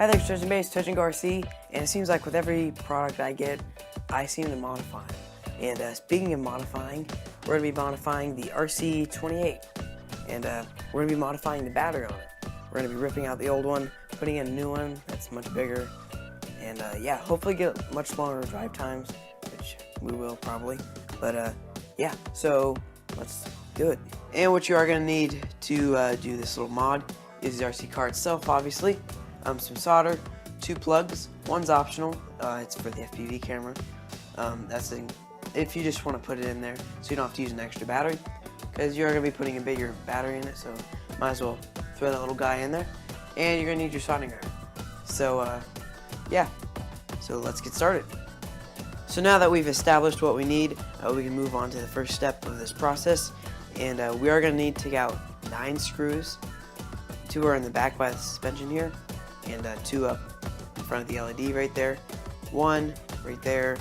Hi there, Touch and Base, Touch and Go RC, and it seems like with every product I get, I seem to modify them. And speaking of modifying, we're going to be modifying the RC28, and we're going to be modifying the battery on it. We're going to be ripping out the old one, putting in a new one that's much bigger, and yeah, hopefully get much longer drive times, which we will probably, but yeah, so let's do it. And what you are going to need to do this little mod is the RC car itself, obviously. Some solder, 2 plugs, one's optional, it's for the FPV camera. That's if you just want to put it in there so you don't have to use an extra battery, because you're going to be putting a bigger battery in it, so might as well throw that little guy in there. And you're going to need your soldering iron. So yeah, so let's get started. So now that we've established what we need, we can move on to the first step of this process, and we are going to need to take out 9 screws. 2 are in the back by the suspension here, and 2 up in front of the LED right there, 1 right there,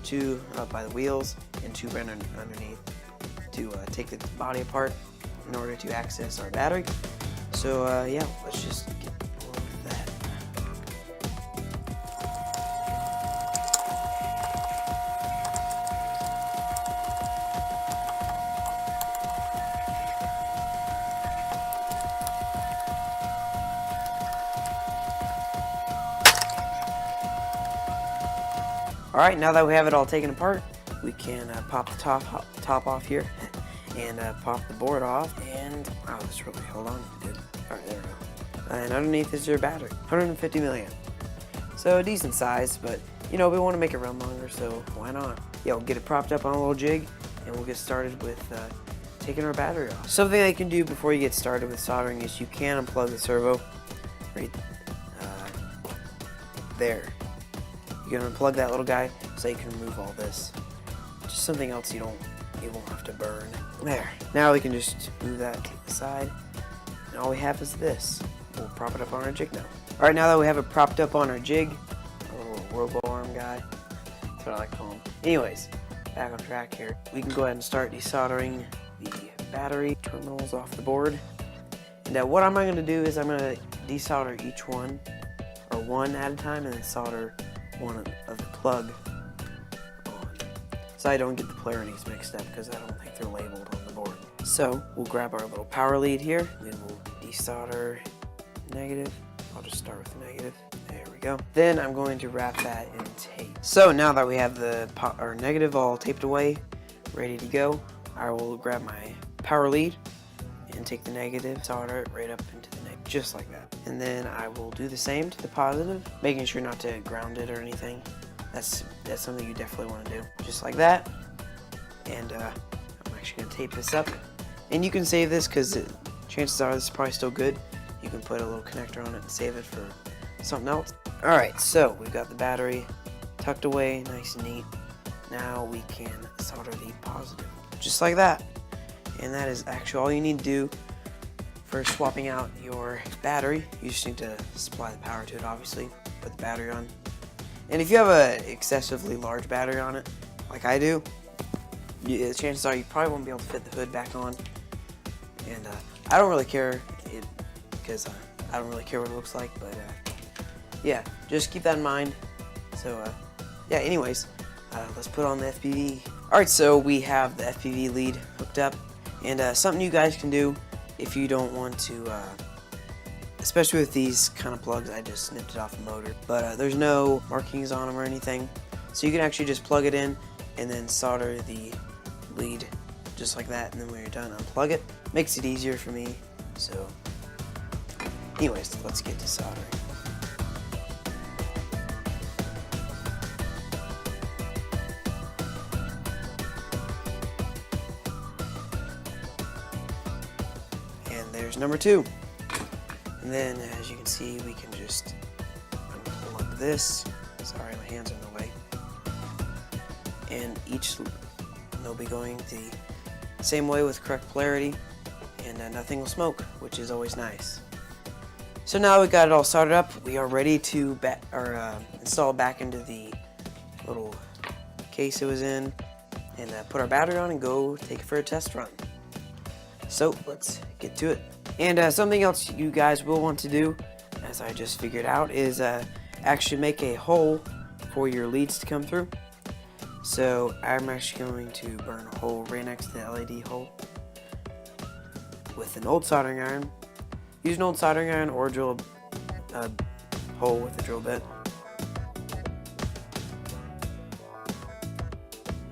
2 up by the wheels, and 2 right underneath to take the body apart in order to access our battery. So yeah, let's just get on with that. Alright, now that we have it all taken apart, we can pop the top off here and pop the board off. And wow, this really, hold on, good. Alright, there we go. And underneath is your battery, 150 milliamp. So a decent size, but you know, we want to make it run longer, so why not? Yeah, we'll get it propped up on a little jig and we'll get started with taking our battery off. Something that you can do before you get started with soldering is you can unplug the servo right there. You can unplug that little guy so you can remove all this. Just something else you won't have to burn. There. Now we can just move that to the side, and all we have is this. We'll prop it up on our jig now. Alright, now that we have it propped up on our jig, a little robo arm guy, that's what I like to call him. Anyways, back on track here. We can go ahead and start desoldering the battery terminals off the board. And what I'm going to do is I'm going to desolder each one, or one at a time, and then solder one of the plug on, so I don't get the polarities mixed up, because I don't think they're labeled on the board. So we'll grab our little power lead here, and then we'll desolder negative. I'll just start with the negative. There we go. Then I'm going to wrap that in tape. So now that we have the negative all taped away, ready to go, I will grab my power lead and take the negative, solder it right up into the negative, just like that. And then I will do the same to the positive, making sure not to ground it or anything. That's something you definitely want to do, just like that. And I'm actually going to tape this up. And you can save this, because chances are this is probably still good. You can put a little connector on it and save it for something else. Alright, so we've got the battery tucked away, nice and neat. Now we can solder the positive, just like that. And that is actually all you need to do for swapping out your battery. You just need to supply the power to it, obviously, put the battery on. And if you have an excessively large battery on it, like I do, chances are you probably won't be able to fit the hood back on. And I don't really care, because I don't really care what it looks like, but yeah, just keep that in mind. So yeah, anyways, let's put on the FPV. Alright, so we have the FPV lead hooked up. And something you guys can do if you don't want to, especially with these kind of plugs, I just snipped it off the motor, but there's no markings on them or anything, so you can actually just plug it in and then solder the lead just like that, and then when you're done, unplug it. Makes it easier for me. So anyways, let's get to soldering. There's number 2. And then, as you can see, we can just unplug this. Sorry, my hands are in the way. And they'll be going the same way with correct polarity, and nothing will smoke, which is always nice. So now we've got it all soldered up, we are ready to install it back into the little case it was in, and put our battery on and go take it for a test run. So let's get to it. And something else you guys will want to do as I just figured out, is actually make a hole for your leads to come through. So I'm actually going to burn a hole right next to the LED hole with an old soldering iron. Use an old soldering iron or drill a hole with a drill bit.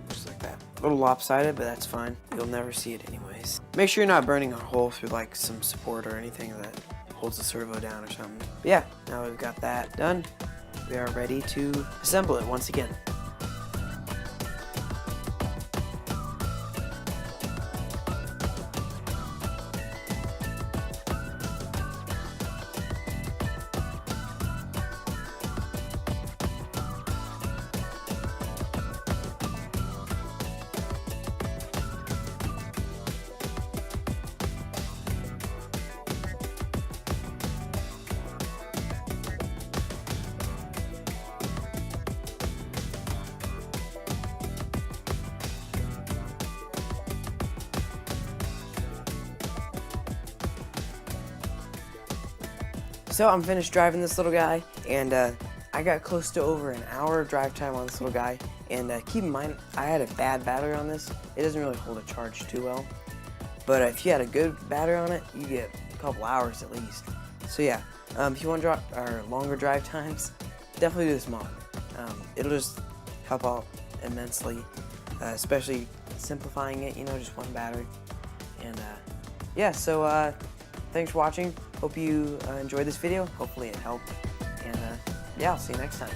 Just like that. A little lopsided, but that's fine. You'll never see it anyways. Make sure you're not burning a hole through like some support or anything that holds the servo down or something. But yeah, now we've got that done. We are ready to assemble it once again. So I'm finished driving this little guy, and I got close to over an hour of drive time on this little guy. And keep in mind, I had a bad battery on this. It doesn't really hold a charge too well. But if you had a good battery on it, you get a couple hours at least. So yeah, if you want longer drive times, definitely do this mod. It'll just help out immensely, especially simplifying it, you know, just one battery. And yeah, so thanks for watching. Hope you enjoyed this video. Hopefully it helped. And yeah, I'll see you next time.